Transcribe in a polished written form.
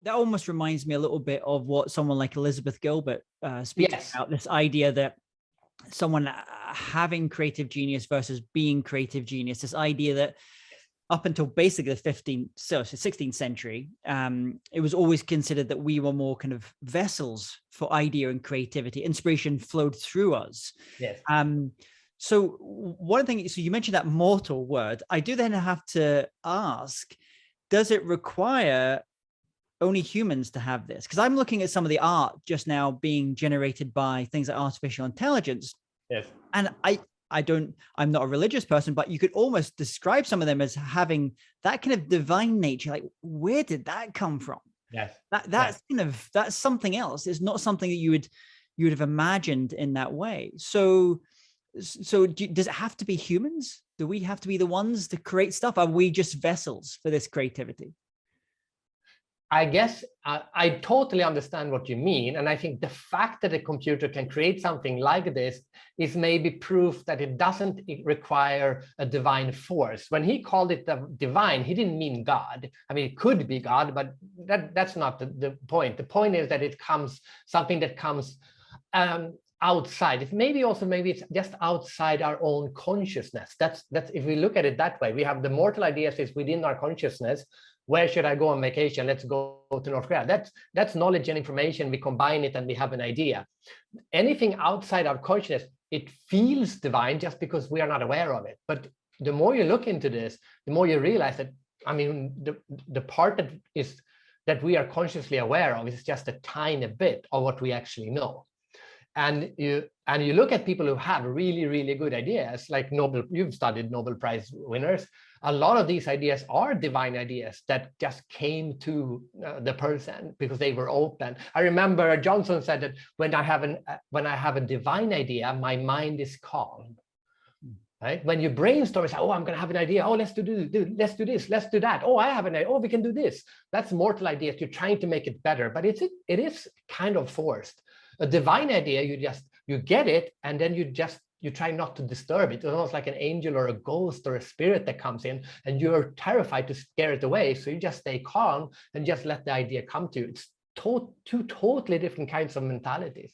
that almost reminds me a little bit of what someone like Elizabeth Gilbert speaks Yes. about, this idea that someone having creative genius versus being creative genius, this idea that up until basically the 16th century, it was always considered that we were more kind of vessels for idea and creativity. Inspiration flowed through us. Yes. So one thing, so you mentioned that mortal word. I do then have to ask, does it require only humans to have this? Because I'm looking at some of the art just now being generated by things like artificial intelligence. Yes. And I'm not a religious person, but you could almost describe some of them as having that kind of divine nature. Like, where did that come from? Yes. That's something else. It's not something that you would have imagined in that way. So does it have to be humans? Do we have to be the ones to create stuff? Are we just vessels for this creativity? I guess I totally understand what you mean. And I think the fact that a computer can create something like this is maybe proof that it doesn't require a divine force. When he called it divine, he didn't mean God. I mean, it could be God, but that's not the point. The point is that it comes, something that comes outside. Maybe it's just outside our own consciousness. That's if we look at it that way. We have the mortal ideas is within our consciousness. Where should I go on vacation? Let's go to North Korea. That's knowledge and information. We combine it and we have an idea. Anything outside our consciousness, it feels divine just because we are not aware of it. But the more you look into this, the more you realize that, I mean, the part that we are consciously aware of is just a tiny bit of what we actually know. And you look at people who have really, really good ideas, like you've studied Nobel Prize winners. A lot of these ideas are divine ideas that just came to the person because they were open. I remember Johnson said that when I have a divine idea, my mind is calm. Right? When you brainstorm, say, oh, I'm going to have an idea. Oh, let's do this. Let's do that. Oh, I have an idea. Oh, we can do this. That's mortal ideas. You're trying to make it better, but it is kind of forced. A divine idea, you get it, and then you try not to disturb it. It's almost like an angel or a ghost or a spirit that comes in, and you're terrified to scare it away. So you just stay calm and just let the idea come to you. It's two totally different kinds of mentalities.